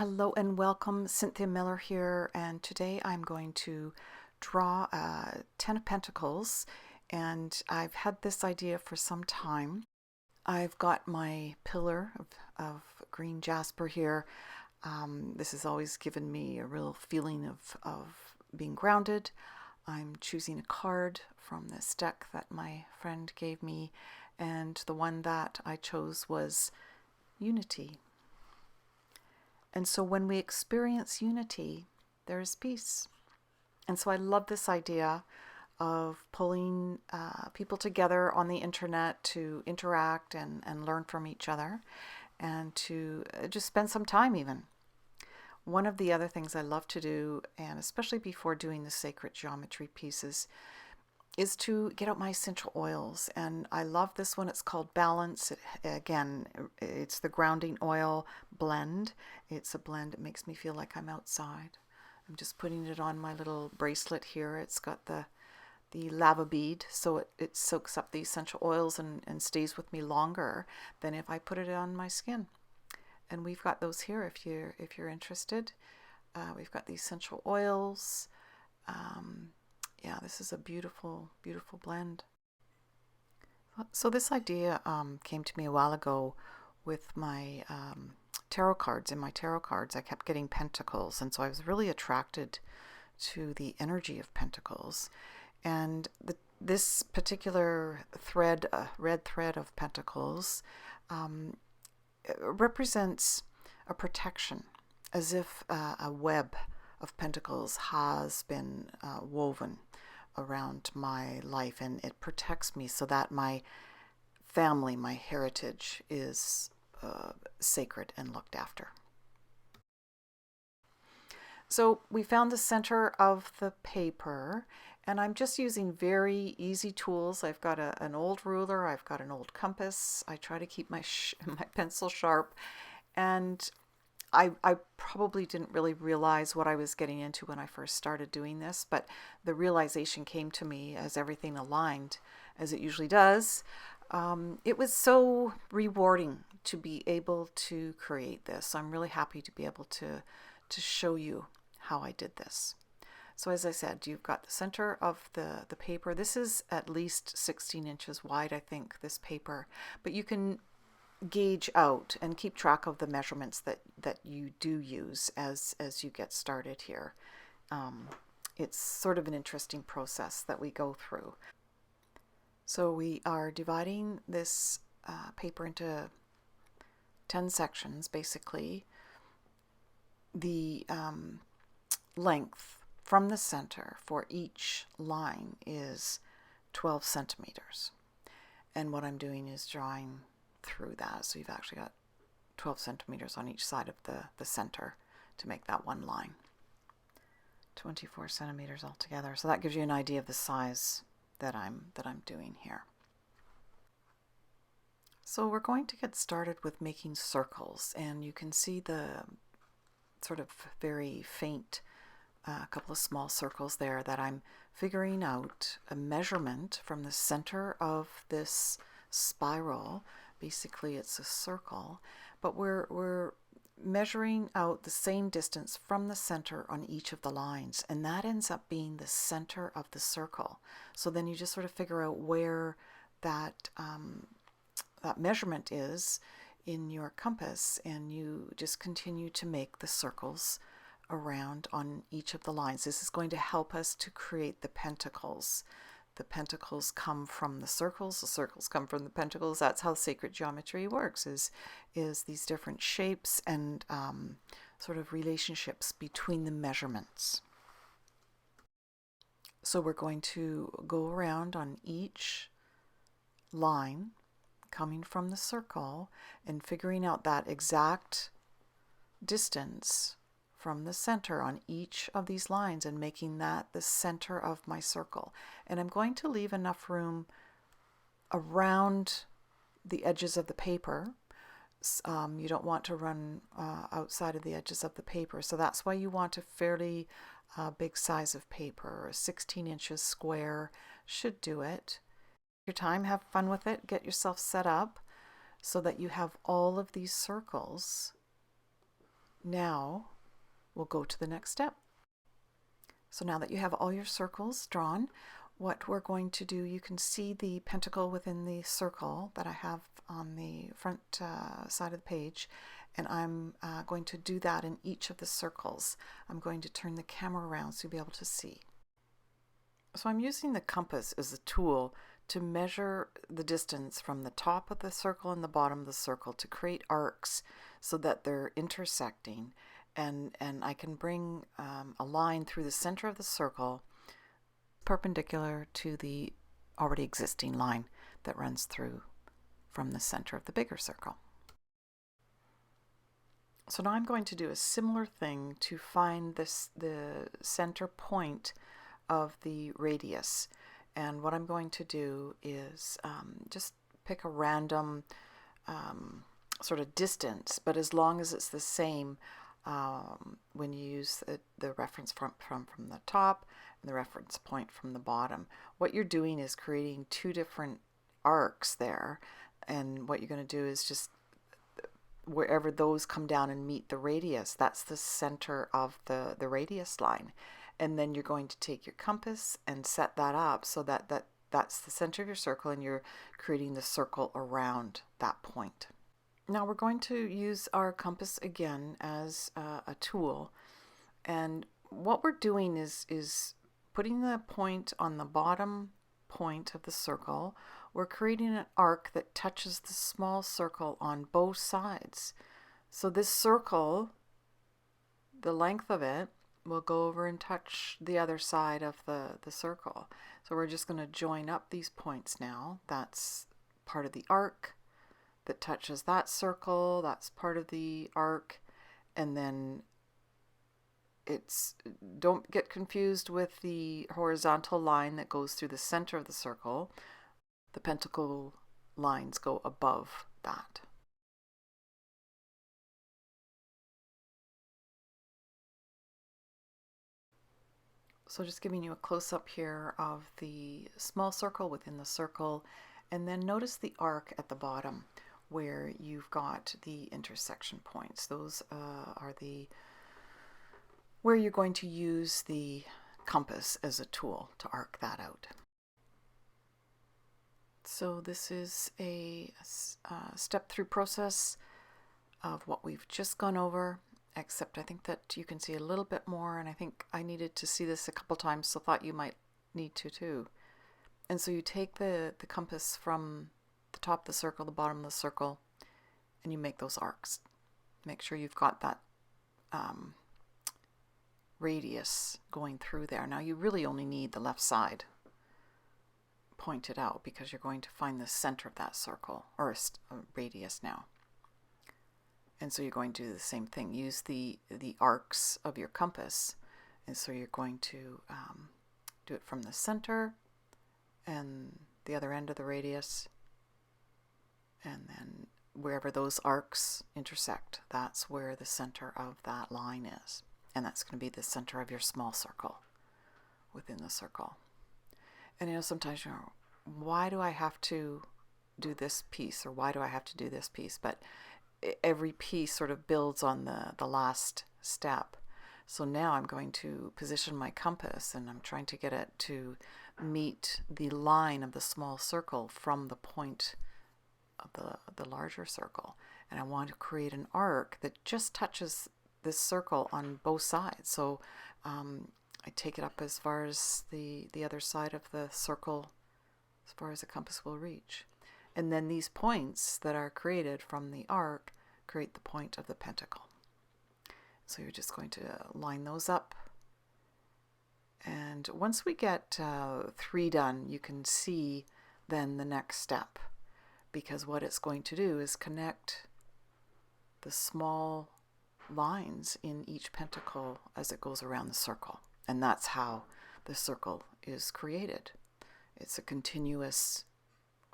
Hello and welcome. Cynthia Miller here, and today I'm going to draw a 10 of Pentacles, and I've had this idea for some time. I've got my pillar of green jasper here. This has always given me a real feeling of being grounded. I'm choosing a card from this deck that my friend gave me, and the one that I chose was Unity. And so when we experience unity, there is peace. And so I love this idea of pulling people together on the internet to interact and learn from each other and to just spend some time even. One of the other things I love to do, and especially before doing the sacred geometry pieces, is to get out my essential oils. And I love this one. It's called Balance. Again, it's the grounding oil blend. It's a blend that makes me feel like I'm outside. I'm just putting it on my little bracelet here. It's got the lava bead, so it soaks up the essential oils and stays with me longer than if I put it on my skin. And we've got those here if you're interested. We've got the essential oils. Yeah, this is a beautiful, beautiful blend. So this idea came to me a while ago with my tarot cards. In my tarot cards, I kept getting pentacles, and so I was really attracted to the energy of pentacles. And this particular thread, red thread of pentacles, represents a protection, as if a web of pentacles has been woven around my life, and it protects me so that my family, my heritage is sacred and looked after. So we found the center of the paper, and I'm just using very easy tools. I've got an old ruler, I've got an old compass. I try to keep my pencil sharp, and I probably didn't really realize what I was getting into when I first started doing this, but the realization came to me as everything aligned, as it usually does. It was so rewarding to be able to create this. I'm really happy to be able to show you how I did this. So as I said, you've got the center of the paper. This is at least 16 inches wide, I think, this paper, but you can gauge out and keep track of the measurements that you do use as you get started here. It's sort of an interesting process that we go through. So we are dividing this paper into 10 sections, basically. The length from the center for each line is 12 centimeters. And what I'm doing is drawing through that. So you've actually got 12 centimeters on each side of the center to make that one line. 24 centimeters altogether. So that gives you an idea of the size that I'm doing here. So we're going to get started with making circles, and you can see the sort of very faint couple of small circles there that I'm figuring out a measurement from the center of this spiral. Basically it's a circle, but we're measuring out the same distance from the center on each of the lines, and that ends up being the center of the circle. So then you just sort of figure out where that that measurement is in your compass, and you just continue to make the circles around on each of the lines. This is going to help us to create the pentacles. The pentacles come from the circles come from the pentacles. That's how sacred geometry works, is these different shapes and sort of relationships between the measurements. So we're going to go around on each line coming from the circle and figuring out that exact distance from the center on each of these lines and making that the center of my circle. And I'm going to leave enough room around the edges of the paper. You don't want to run outside of the edges of the paper, so that's why you want a fairly big size of paper. 16 inches square should do it. Your time, have fun with it, get yourself set up so that you have all of these circles Now we'll go to the next step. So now that you have all your circles drawn, what we're going to do, you can see the pentacle within the circle that I have on the front side of the page, and I'm going to do that in each of the circles. I'm going to turn the camera around so you'll be able to see. So I'm using the compass as a tool to measure the distance from the top of the circle and the bottom of the circle to create arcs so that they're intersecting, and I can bring a line through the center of the circle perpendicular to the already existing line that runs through from the center of the bigger circle. So now I'm going to do a similar thing to find the center point of the radius. And what I'm going to do is just pick a random sort of distance, but as long as it's the same when you use the reference from the top and the reference point from the bottom. What you're doing is creating two different arcs there, and what you're going to do is just wherever those come down and meet the radius, that's the center of the radius line. And then you're going to take your compass and set that up so that's the center of your circle, and you're creating the circle around that point. Now we're going to use our compass again as a tool, and what we're doing is putting the point on the bottom point of the circle. We're creating an arc that touches the small circle on both sides. So this circle, the length of it, will go over and touch the other side of the circle. So we're just going to join up these points now. That's part of the arc that touches that circle. That's part of the arc. And then don't get confused with the horizontal line that goes through the center of the circle. The pentacle lines go above that. So just giving you a close-up here of the small circle within the circle, and then notice the arc at the bottom where you've got the intersection points. Those are where you're going to use the compass as a tool to arc that out. So this is a step-through process of what we've just gone over, except I think that you can see a little bit more, and I think I needed to see this a couple times, so thought you might need to too. And so you take the compass from the top of the circle, the bottom of the circle, and you make those arcs. Make sure you've got that radius going through there. Now you really only need the left side pointed out because you're going to find the center of that circle, or a radius now. And so you're going to do the same thing. Use the arcs of your compass. And so you're going to do it from the center and the other end of the radius. And then wherever those arcs intersect, that's where the center of that line is. And that's going to be the center of your small circle within the circle. And you know, sometimes you know, why do I have to do this piece, or why do I have to do this piece? But every piece sort of builds on the last step. So now I'm going to position my compass, and I'm trying to get it to meet the line of the small circle from the point of the larger circle. And I want to create an arc that just touches this circle on both sides. So I take it up as far as the other side of the circle, as far as the compass will reach. And then these points that are created from the arc create the point of the pentacle. So you're just going to line those up. And once we get 3 done, you can see then the next step, because what it's going to do is connect the small lines in each pentacle as it goes around the circle. And that's how the circle is created. It's a continuous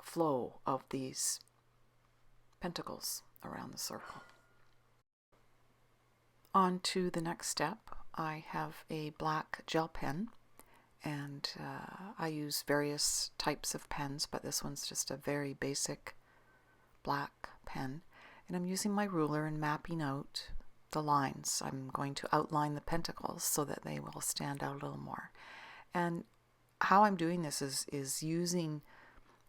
flow of these pentacles around the circle. On to the next step. I have a black gel pen, and I use various types of pens, but this one's just a very basic black pen. And I'm using my ruler and mapping out the lines. I'm going to outline the pentacles so that they will stand out a little more. And how I'm doing this is using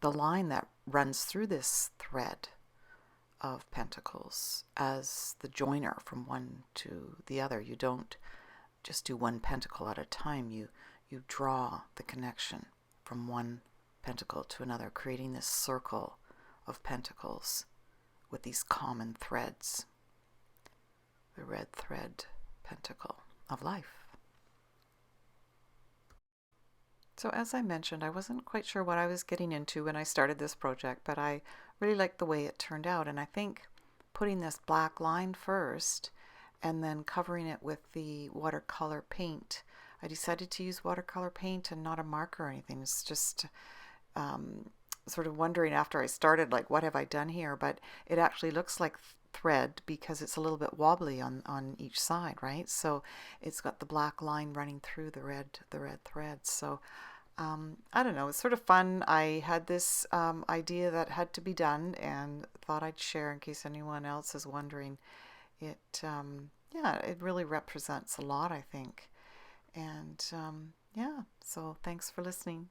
the line that runs through this thread of pentacles as the joiner from one to the other. You don't just do one pentacle at a time. You draw the connection from one pentacle to another, creating this circle of pentacles with these common threads. The red thread pentacle of life. So as I mentioned, I wasn't quite sure what I was getting into when I started this project, but I really liked the way it turned out. And I think putting this black line first and then covering it with the watercolor paint, I decided to use watercolor paint and not a marker or anything. It's just sort of wondering after I started, like, what have I done here? But it actually looks like thread because it's a little bit wobbly on each side, right? So it's got the black line running through the red thread. So I don't know, it's sort of fun. I had this idea that had to be done and thought I'd share in case anyone else is wondering. Yeah, it really represents a lot, I think. And yeah, so thanks for listening.